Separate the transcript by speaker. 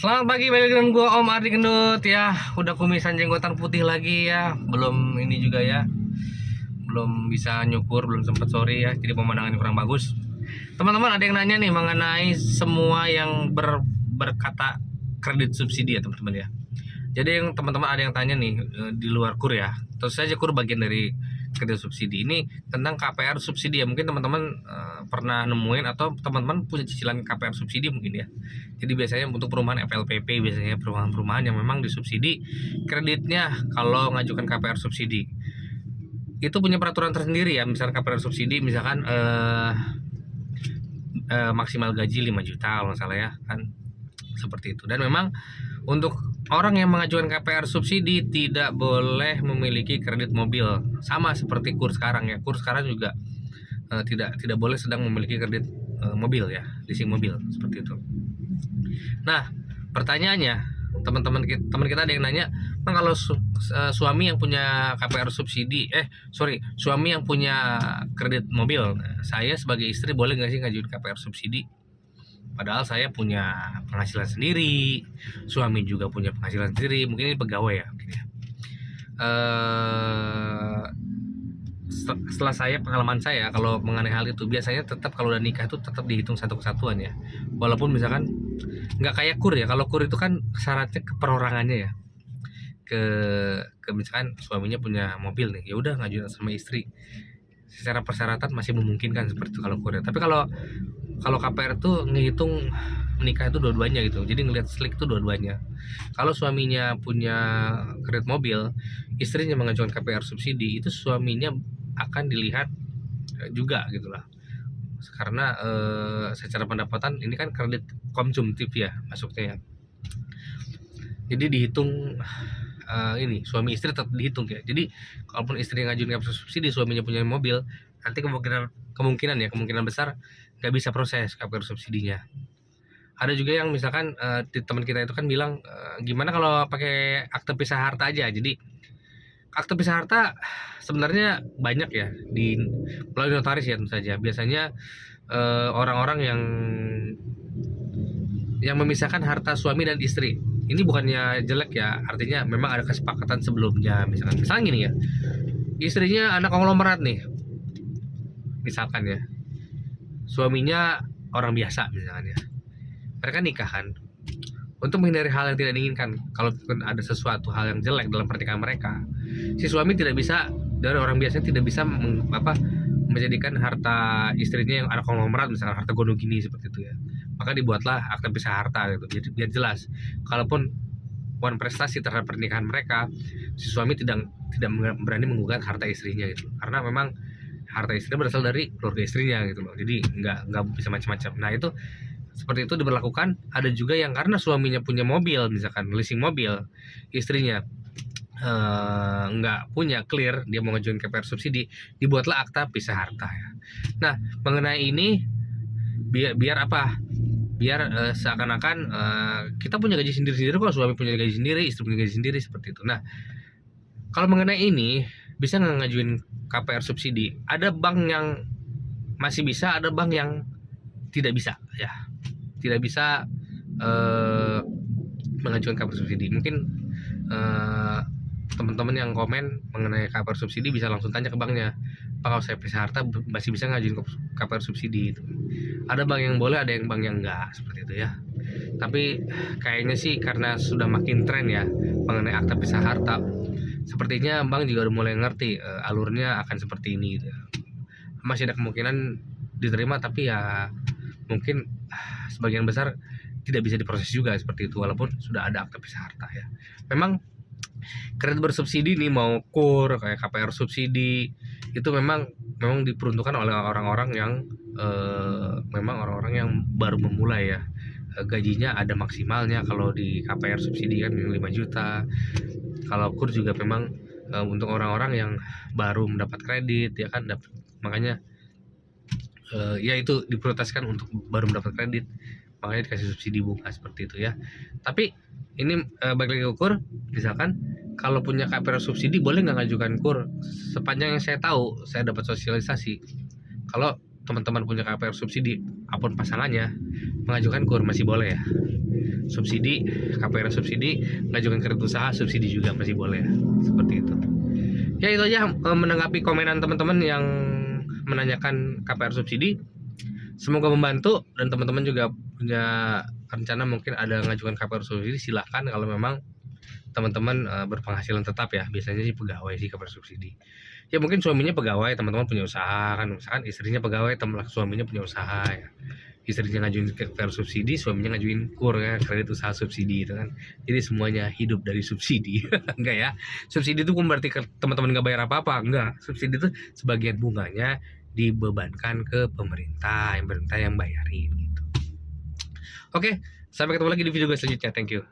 Speaker 1: Selamat pagi, balik dengan gua Om Ardi Gendut ya. Udah kumisan jenggotan putih lagi ya. Belum ini juga ya. Belum bisa nyukur, belum sempet sorry ya. Jadi pemandangan kurang bagus. Teman-teman ada yang nanya nih mengenai semua yang berkata kredit subsidi ya teman-teman ya. Jadi yang teman-teman ada yang tanya nih di luar KUR ya. Terus saja KUR bagian dari kredit subsidi ini tentang KPR subsidi ya. Mungkin teman-teman pernah nemuin atau teman-teman punya cicilan KPR subsidi mungkin ya. Jadi biasanya untuk perumahan FLPP, biasanya perumahan-perumahan yang memang disubsidi kreditnya kalau ngajukan KPR subsidi. Itu punya peraturan tersendiri ya. Misalkan KPR subsidi misalkan maksimal gaji 5 juta kalau nggak salah ya kan, seperti itu. Dan memang untuk orang yang mengajukan KPR subsidi tidak boleh memiliki kredit mobil, sama seperti KUR sekarang ya. KUR sekarang juga tidak boleh sedang memiliki kredit mobil ya, leasing mobil seperti itu. Nah pertanyaannya, teman kita ada yang nanya, kalau suami yang punya KPR subsidi, suami yang punya kredit mobil, saya sebagai istri boleh nggak sih ngajuin KPR subsidi? Padahal saya punya penghasilan sendiri, suami juga punya penghasilan sendiri, mungkin ini pegawai ya. Setelah pengalaman saya kalau mengenai hal itu, biasanya tetap kalau udah nikah itu tetap dihitung satu kesatuan ya. Walaupun misalkan nggak kayak KUR ya, kalau KUR itu kan syaratnya ke perorangannya ya. Ke misalkan suaminya punya mobil nih, ya udah ngajuin sama istri. Secara persyaratan masih memungkinkan seperti itu kalau KUR ya. Tapi kalau KPR tuh ngitung menikah itu dua-duanya gitu, jadi ngelihat slik itu dua-duanya. Kalau suaminya punya kredit mobil, istrinya mengajukan KPR subsidi, itu suaminya akan dilihat juga gitulah, karena secara pendapatan ini kan kredit konsumtif ya masuknya ya. Jadi dihitung ini suami istri tetap dihitung ya. Jadi kalaupun istri ngajuin KPR subsidi, suaminya punya mobil, nanti kemungkinan besar nggak bisa proses KPR subsidinya. Ada juga yang misalkan di teman kita itu kan bilang gimana kalau pakai akte pisah harta aja. Jadi akte pisah harta sebenarnya banyak ya di melalui notaris ya tentu saja. Biasanya orang-orang yang memisahkan harta suami dan istri ini bukannya jelek ya, artinya memang ada kesepakatan sebelumnya. Misalnya gini ya, istrinya anak konglomerat nih misalkan ya, suaminya orang biasa misalkan ya, mereka nikah kan. Untuk menghindari hal yang tidak diinginkan, kalaupun ada sesuatu hal yang jelek dalam pernikahan mereka, si suami tidak bisa, dari orang biasa tidak bisa menjadikan harta istrinya yang anak konglomerat, misalkan harta gono gini seperti itu ya. Maka dibuatlah akte pisah harta gitu, jadi biar jelas. Kalaupun poin prestasi terhadap pernikahan mereka, si suami tidak berani menggugat harta istrinya gitu, karena memang harta istrinya berasal dari keluarga istrinya gitu loh. Jadi nggak bisa macam-macam. Nah itu seperti itu diberlakukan. Ada juga yang karena suaminya punya mobil, misalkan leasing mobil, istrinya nggak punya clear, dia mau ngajuin KPR subsidi, dibuatlah akta pisah harta ya. Nah mengenai ini biar apa? Biar seakan-akan kita punya gaji sendiri-sendiri kok, suami punya gaji sendiri, istri punya gaji sendiri seperti itu. Nah kalau mengenai ini bisa nggak ngajuin KPR subsidi? Ada bank yang masih bisa, ada bank yang tidak bisa ya, tidak bisa mengajukan KPR subsidi. Mungkin teman-teman yang komen mengenai KPR subsidi bisa langsung tanya ke banknya, Pak kalau saya pisah harta masih bisa ngajuin KPR subsidi itu. Ada bank yang boleh, ada yang bank yang enggak seperti itu ya. Tapi kayaknya sih karena sudah makin tren ya mengenai akta pisah harta, sepertinya bank juga udah mulai ngerti alurnya akan seperti ini gitu. Masih ada kemungkinan diterima, tapi ya mungkin sebagian besar tidak bisa diproses juga seperti itu, walaupun sudah ada akte pisah harta ya. Memang kredit bersubsidi nih, mau KUR kayak KPR subsidi, itu memang diperuntukkan oleh orang-orang yang memang orang-orang yang baru memulai ya. Gajinya ada maksimalnya, kalau di KPR subsidi kan 5 juta. Kalau KUR juga memang untuk orang-orang yang baru mendapat kredit ya kan, makanya ya itu diprioritaskan untuk baru mendapat kredit, makanya dikasih subsidi bunga seperti itu ya. Tapi ini balik lagi ke KUR, misalkan kalau punya KPR subsidi boleh nggak ngajukan KUR? Sepanjang yang saya tahu, saya dapat sosialisasi, kalau teman-teman punya KPR subsidi apapun pasangannya, mengajukan KUR masih boleh ya. subsidi, KPR subsidi, ngajukan kredit usaha subsidi juga masih boleh, seperti itu. Ya itu aja menanggapi komenan teman-teman yang menanyakan KPR subsidi. Semoga membantu, dan teman-teman juga punya rencana mungkin ada ngajukan KPR subsidi, silahkan kalau memang teman-teman berpenghasilan tetap ya. Biasanya sih pegawai sih KPR subsidi. Ya mungkin suaminya pegawai, teman-teman punya usaha kan, misalkan istrinya pegawai, suaminya punya usaha ya. Istrinya ngajuin KPR subsidi, suaminya ngajuin KUR ya, kredit usaha subsidi itu kan. Jadi semuanya hidup dari subsidi. Enggak ya. Subsidi itu bukan berarti teman-teman nggak bayar apa-apa, enggak. Subsidi itu sebagian bunganya dibebankan ke pemerintah yang bayarin gitu. Oke, sampai ketemu lagi di video selanjutnya. Thank you.